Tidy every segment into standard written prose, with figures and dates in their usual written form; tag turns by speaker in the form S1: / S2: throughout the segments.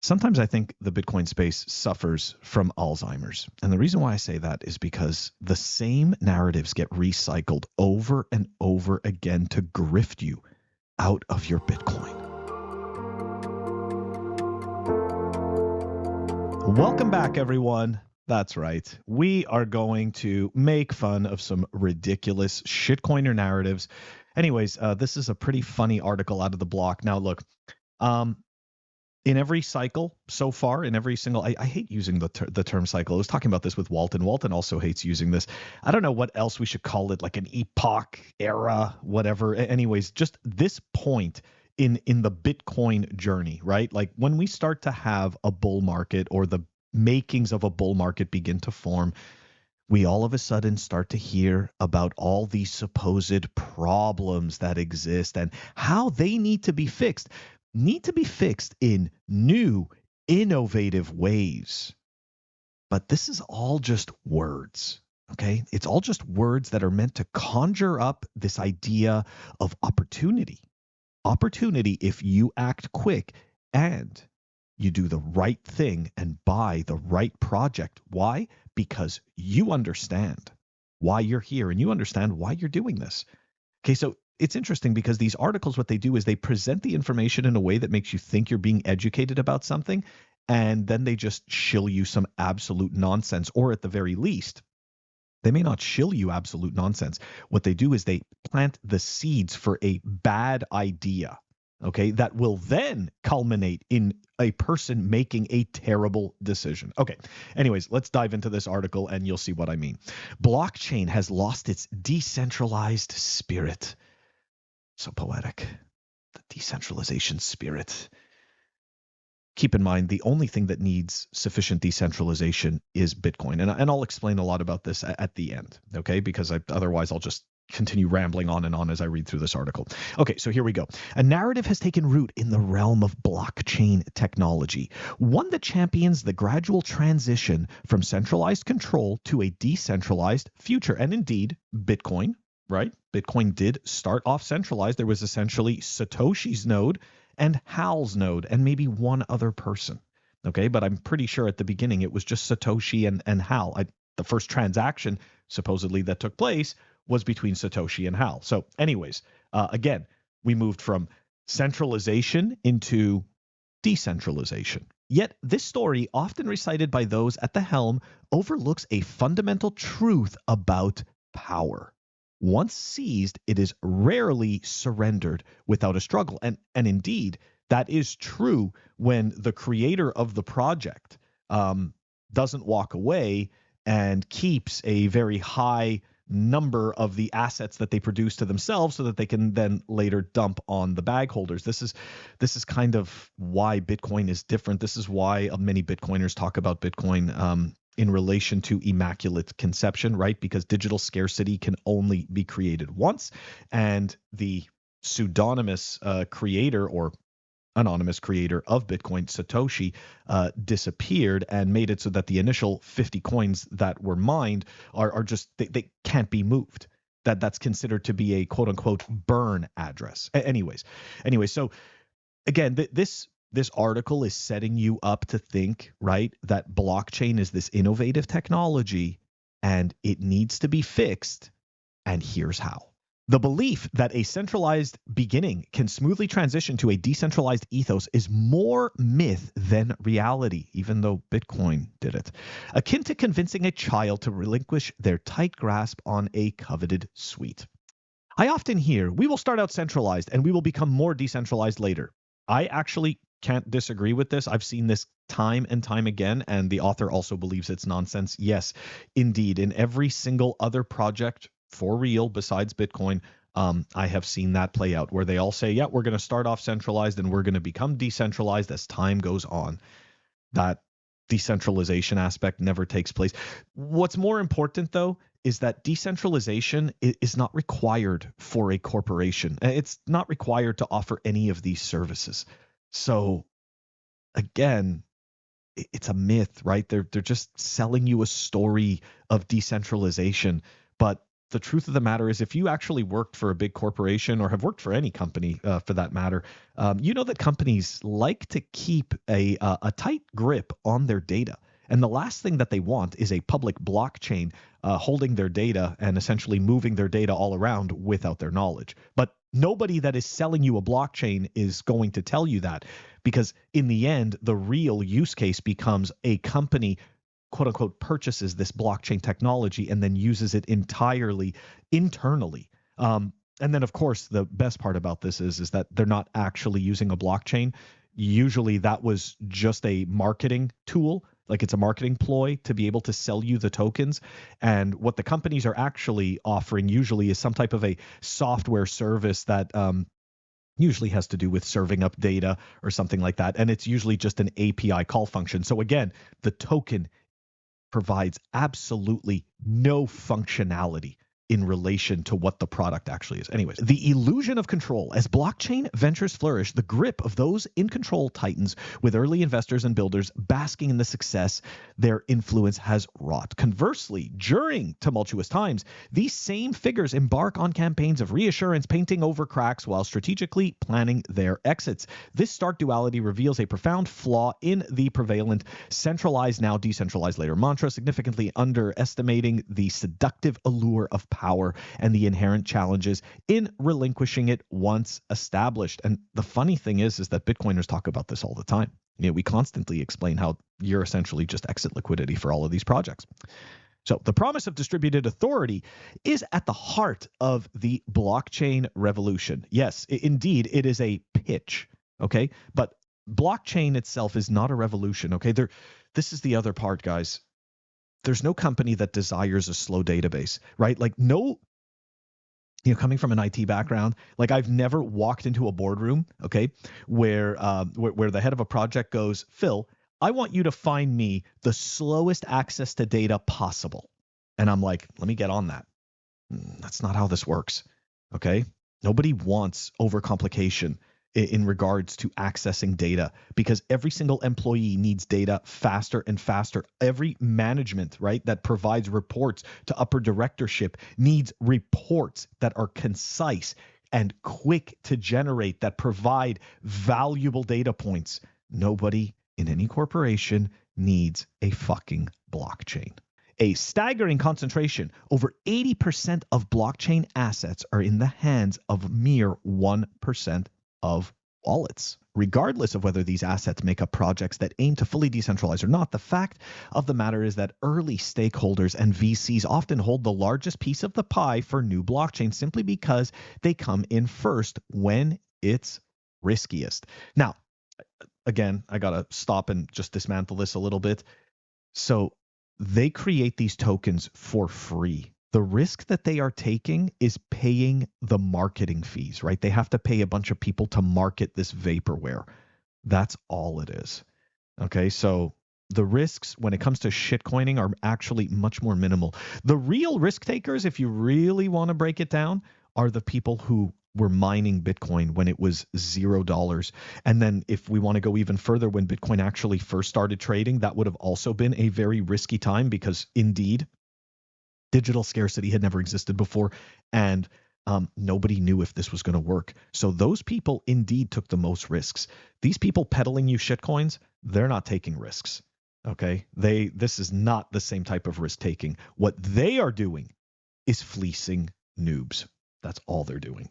S1: Sometimes I think the Bitcoin space suffers from Alzheimer's. And the reason why I say that is because the same narratives get recycled over and over again to grift you out of your Bitcoin. Welcome back, everyone. That's right. We are going to make fun of some ridiculous shitcoiner narratives. Anyways, this is a pretty funny article out of the block. Now, look, in every cycle so far, in every single, I hate using the term cycle. I was talking about this with Walton. Walton also hates using this. I don't know what else we should call it, like an epoch, era, whatever. Anyways, just this point in the Bitcoin journey, right? Like when we start to have a bull market or the makings of a bull market begin to form, we all of a sudden start to hear about all these supposed problems that exist and how they need to be fixed in new, innovative ways. But this is all just words, okay? It's all just words that are meant to conjure up this idea of opportunity. Opportunity if you act quick and you do the right thing and buy the right project. Why? Because you understand why you're here and you understand why you're doing this. Okay, so it's interesting because these articles, what they do is they present the information in a way that makes you think you're being educated about something, and then they just shill you some absolute nonsense, or at the very least, they may not shill you absolute nonsense. What they do is they plant the seeds for a bad idea, okay, that will then culminate in a person making a terrible decision. Okay, anyways, let's dive into this article and you'll see what I mean. Blockchain has lost its decentralized spirit. So poetic. The decentralization spirit. Keep in mind, the only thing that needs sufficient decentralization is Bitcoin. And I'll explain a lot about this at the end, okay? Because otherwise I'll just continue rambling on and on as I read through this article. Okay, so here we go. A narrative has taken root in the realm of blockchain technology, one that champions the gradual transition from centralized control to a decentralized future. And indeed, Bitcoin, right? Bitcoin did start off centralized. There was essentially Satoshi's node and Hal's node and maybe one other person. Okay, but I'm pretty sure at the beginning it was just Satoshi and Hal. The first transaction supposedly that took place was between Satoshi and Hal. So anyways, again, we moved from centralization into decentralization. Yet this story, often recited by those at the helm, overlooks a fundamental truth about power. Once seized, it is rarely surrendered without a struggle. And indeed, that is true when the creator of the project doesn't walk away and keeps a very high number of the assets that they produce to themselves so that they can then later dump on the bag holders. This is kind of why Bitcoin is different. This is why many Bitcoiners talk about Bitcoin in relation to immaculate conception, right? Because digital scarcity can only be created once, and the pseudonymous creator or anonymous creator of Bitcoin, Satoshi, disappeared and made it so that the initial 50 coins that were mined are just, they can't be moved. That's considered to be a quote unquote burn address. Anyways, so again, this article is setting you up to think, right, that blockchain is this innovative technology and it needs to be fixed. And here's how. The belief that a centralized beginning can smoothly transition to a decentralized ethos is more myth than reality, even though Bitcoin did it. Akin to convincing a child to relinquish their tight grasp on a coveted sweet. I often hear, we will start out centralized and we will become more decentralized later. I actually can't disagree with this. I've seen this time and time again, and the author also believes it's nonsense. Yes, indeed, in every single other project for real besides Bitcoin, I have seen that play out where they all say, yeah, we're going to start off centralized and we're going to become decentralized as time goes on. That decentralization aspect never takes place. What's more important, though, is that decentralization is not required for a corporation. It's not required to offer any of these services. So again, it's a myth, right? They're just selling you a story of decentralization, but the truth of the matter is, if you actually worked for a big corporation or have worked for any company for that matter, you know that companies like to keep a tight grip on their data. And the last thing that they want is a public blockchain holding their data and essentially moving their data all around without their knowledge. But nobody that is selling you a blockchain is going to tell you that, because in the end, the real use case becomes a company, quote unquote, purchases this blockchain technology and then uses it entirely internally. And then, of course, the best part about this is that they're not actually using a blockchain. Usually that was just a marketing tool, like it's a marketing ploy to be able to sell you the tokens. And what the companies are actually offering usually is some type of a software service that usually has to do with serving up data or something like that. And it's usually just an API call function. So again, the token provides absolutely no functionality in relation to what the product actually is. Anyways, the illusion of control. As blockchain ventures flourish, the grip of those in control tightens, with early investors and builders basking in the success their influence has wrought. Conversely, during tumultuous times, these same figures embark on campaigns of reassurance, painting over cracks while strategically planning their exits. This stark duality reveals a profound flaw in the prevalent centralized, now decentralized later mantra, significantly underestimating the seductive allure of power and the inherent challenges in relinquishing it once established. And the funny thing is that Bitcoiners talk about this all the time. You know, we constantly explain how you're essentially just exit liquidity for all of these projects. So the promise of distributed authority is at the heart of the blockchain revolution. Yes, indeed, it is a pitch, okay? But blockchain itself is not a revolution, okay? This is the other part, guys. There's no company that desires a slow database, right? Like no, coming from an IT background, like I've never walked into a boardroom, okay, where the head of a project goes, Phil, I want you to find me the slowest access to data possible. And I'm like, let me get on that. That's not how this works, okay? Nobody wants overcomplication in regards to accessing data, because every single employee needs data faster and faster. Every management, right, that provides reports to upper directorship needs reports that are concise and quick to generate, that provide valuable data points. Nobody in any corporation needs a fucking blockchain. A staggering concentration, over 80% of blockchain assets are in the hands of mere 1% of wallets. Regardless of whether these assets make up projects that aim to fully decentralize or not, the fact of the matter is that early stakeholders and VCs often hold the largest piece of the pie for new blockchains simply because they come in first when it's riskiest. Now, again, I got to stop and just dismantle this a little bit. So they create these tokens for free. The risk that they are taking is paying the marketing fees, right? They have to pay a bunch of people to market this vaporware. That's all it is. Okay, so the risks when it comes to shitcoining are actually much more minimal. The real risk takers, if you really want to break it down, are the people who were mining Bitcoin when it was $0. And then if we want to go even further, when Bitcoin actually first started trading, that would have also been a very risky time, because indeed, digital scarcity had never existed before, and nobody knew if this was going to work. So those people indeed took the most risks. These people peddling you shitcoins, they're not taking risks. Okay, this is not the same type of risk taking. What they are doing is fleecing noobs. That's all they're doing.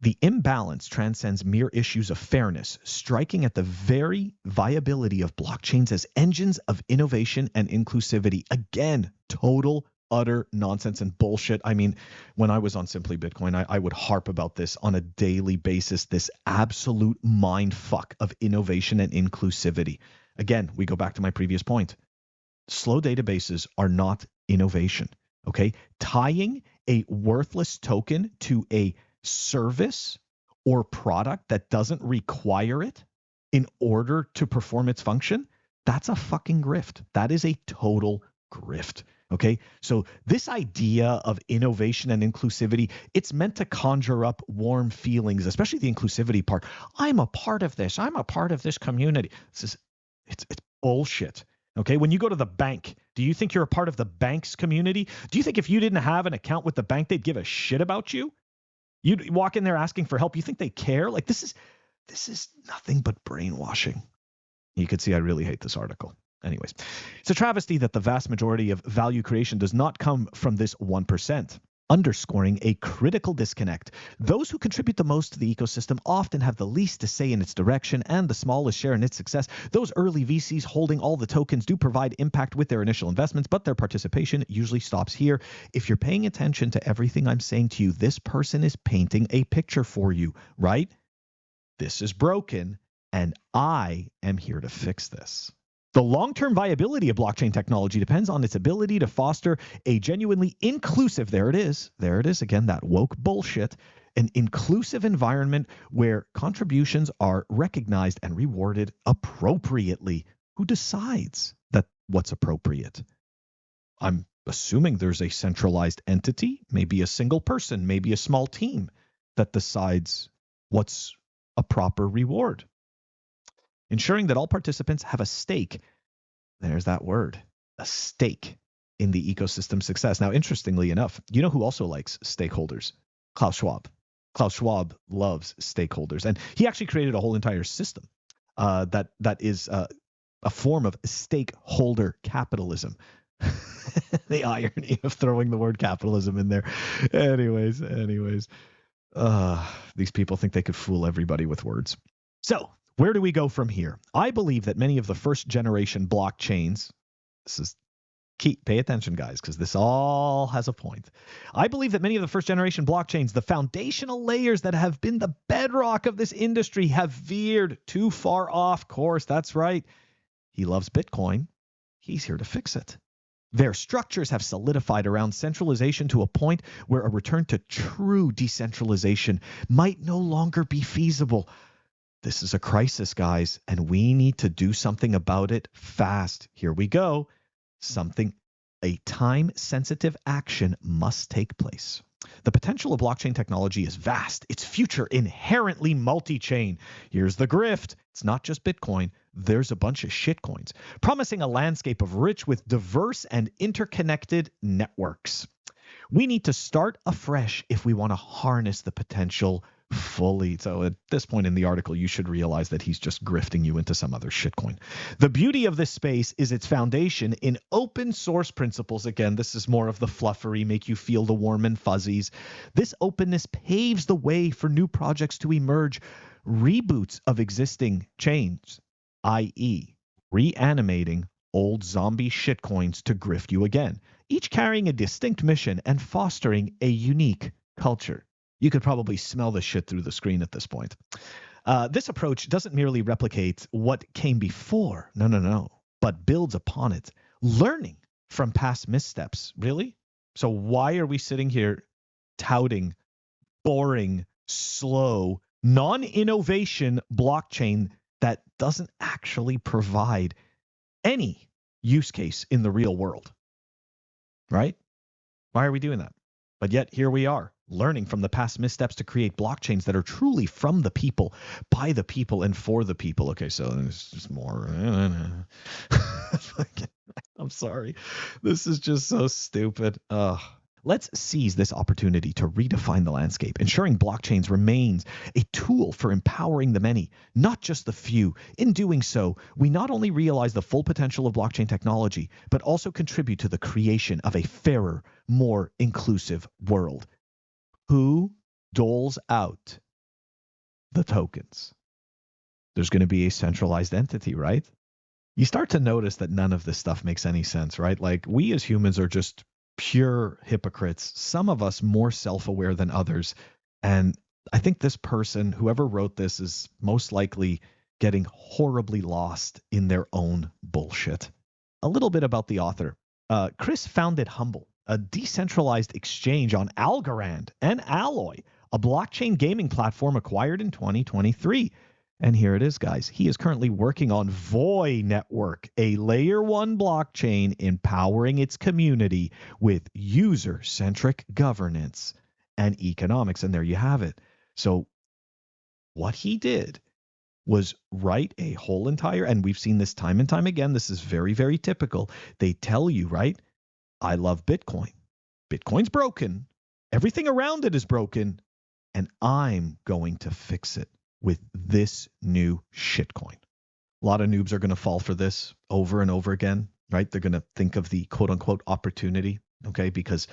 S1: The imbalance transcends mere issues of fairness, striking at the very viability of blockchains as engines of innovation and inclusivity. Again, total utter nonsense and bullshit. I mean, when I was on Simply Bitcoin, I would harp about this on a daily basis, this absolute mind fuck of innovation and inclusivity. Again, we go back to my previous point. Slow databases are not innovation, okay? Tying a worthless token to a service or product that doesn't require it in order to perform its function, that's a fucking grift. That is a total grift. Okay, so this idea of innovation and inclusivity, it's meant to conjure up warm feelings, especially the inclusivity part. I'm a part of this. I'm a part of this community. It's bullshit. Okay, when you go to the bank, do you think you're a part of the bank's community? Do you think if you didn't have an account with the bank, they'd give a shit about you? You'd walk in there asking for help. You think they care? Like this is nothing but brainwashing. You could see I really hate this article. Anyways, it's a travesty that the vast majority of value creation does not come from this 1%, underscoring a critical disconnect. Those who contribute the most to the ecosystem often have the least to say in its direction and the smallest share in its success. Those early VCs holding all the tokens do provide impact with their initial investments, but their participation usually stops here. If you're paying attention to everything I'm saying to you, this person is painting a picture for you, right? This is broken, and I am here to fix this. The long-term viability of blockchain technology depends on its ability to foster a genuinely inclusive, there it is again, that woke bullshit, an inclusive environment where contributions are recognized and rewarded appropriately. Who decides that what's appropriate? I'm assuming there's a centralized entity, maybe a single person, maybe a small team that decides what's a proper reward. Ensuring that all participants have a stake, there's that word, a stake in the ecosystem success. Now, interestingly enough, you know who also likes stakeholders? Klaus Schwab. Klaus Schwab loves stakeholders, and he actually created a whole entire system that is a form of stakeholder capitalism. The irony of throwing the word capitalism in there. Anyways, these people think they could fool everybody with words. So where do we go from here? I believe that many of the first generation blockchains, this is key, pay attention guys, because this all has a point. I believe that many of the first generation blockchains, the foundational layers that have been the bedrock of this industry, have veered too far off course. That's right. He loves Bitcoin. He's here to fix it. Their structures have solidified around centralization to a point where a return to true decentralization might no longer be feasible. This is a crisis, guys, and we need to do something about it fast. Here we go. A time-sensitive action must take place. The potential of blockchain technology is vast. Its future inherently multi-chain. Here's the grift. It's not just Bitcoin. There's a bunch of shitcoins, promising a landscape of rich with diverse and interconnected networks. We need to start afresh if we want to harness the potential fully. So at this point in the article, you should realize that he's just grifting you into some other shitcoin. The beauty of this space is its foundation in open source principles. Again, this is more of the fluffery, make you feel the warm and fuzzies. This openness paves the way for new projects to emerge, reboots of existing chains, i.e. reanimating old zombie shitcoins to grift you again, each carrying a distinct mission and fostering a unique culture. You could probably smell the shit through the screen at this point. This approach doesn't merely replicate what came before, no, but builds upon it, learning from past missteps. Really? So why are we sitting here touting boring, slow, non-innovation blockchain that doesn't actually provide any use case in the real world? Right? Why are we doing that? But yet here we are, learning from the past missteps to create blockchains that are truly from the people, by the people, and for the people. Okay, so there's just more. I'm sorry. This is just so stupid. Let's seize this opportunity to redefine the landscape, ensuring blockchains remains a tool for empowering the many, not just the few. In doing so, we not only realize the full potential of blockchain technology, but also contribute to the creation of a fairer, more inclusive world. Who doles out the tokens? There's going to be a centralized entity, right? You start to notice that none of this stuff makes any sense, right? Like, we as humans are just pure hypocrites, some of us more self-aware than others. And I think this person, whoever wrote this, is most likely getting horribly lost in their own bullshit. A little bit about the author. Chris founded Humble, a decentralized exchange on Algorand and Alloy, a blockchain gaming platform acquired in 2023. And here it is, guys. He is currently working on Voy Network, a layer 1 blockchain empowering its community with user-centric governance and economics. And there you have it. So what he did was write a whole entire, and we've seen this time and time again. This is very, very typical. They tell you, right? I love Bitcoin. Bitcoin's broken. Everything around it is broken. And I'm going to fix it with this new shitcoin. A lot of noobs are going to fall for this over and over again, right? They're going to think of the quote unquote opportunity, okay? Because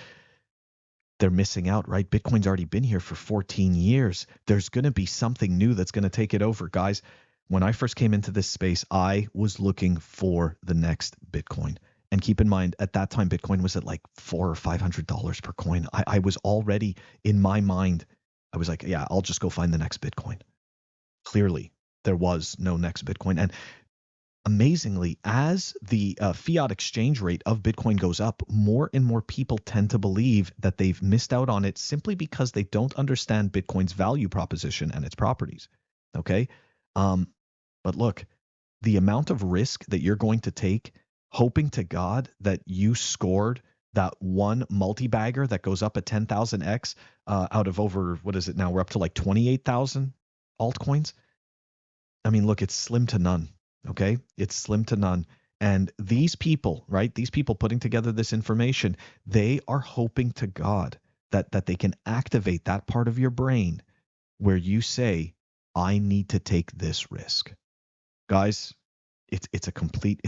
S1: they're missing out, right? Bitcoin's already been here for 14 years. There's going to be something new that's going to take it over. Guys, when I first came into this space, I was looking for the next Bitcoin. And keep in mind, at that time, Bitcoin was at like $400 or $500 per coin. I was already, in my mind, I was like, yeah, I'll just go find the next Bitcoin. Clearly, there was no next Bitcoin. And amazingly, as the fiat exchange rate of Bitcoin goes up, more and more people tend to believe that they've missed out on it simply because they don't understand Bitcoin's value proposition and its properties. Okay? But look, the amount of risk that you're going to take, hoping to God that you scored that one multi-bagger that goes up at 10,000x out of over, what is it now? We're up to like 28,000 altcoins. I mean, look, it's slim to none. Okay, it's slim to none. And these people, right? These people putting together this information, they are hoping to God that they can activate that part of your brain where you say, I need to take this risk. Guys, it's a complete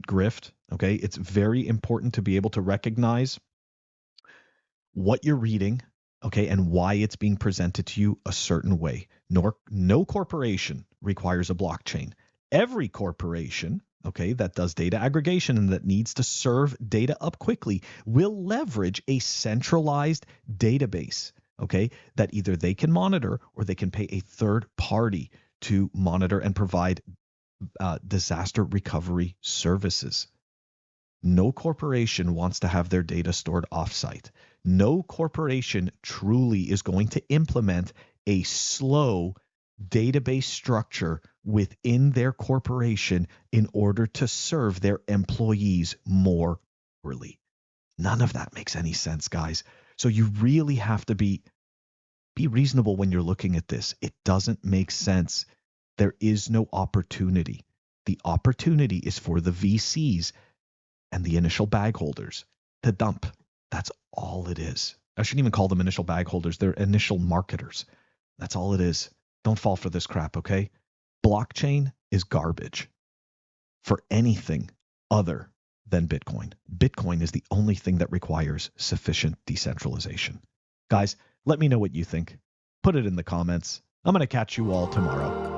S1: grift. Okay, it's very important to be able to recognize what you're reading, okay, and why it's being presented to you a certain way. No corporation requires a blockchain. Every corporation, okay, that does data aggregation and that needs to serve data up quickly will leverage a centralized database, okay, that either they can monitor or they can pay a third party to monitor and provide disaster recovery services. No corporation wants to have their data stored offsite. No corporation truly is going to implement a slow database structure within their corporation in order to serve their employees more properly. None of that makes any sense, guys. So you really have to be reasonable when you're looking at this. It doesn't make sense. There is no opportunity. The opportunity is for the VCs and the initial bag holders to dump. That's all it is. I shouldn't even call them initial bag holders. They're initial marketers. That's all it is. Don't fall for this crap, okay? Blockchain is garbage for anything other than Bitcoin. Bitcoin is the only thing that requires sufficient decentralization. Guys, let me know what you think. Put it in the comments. I'm going to catch you all tomorrow.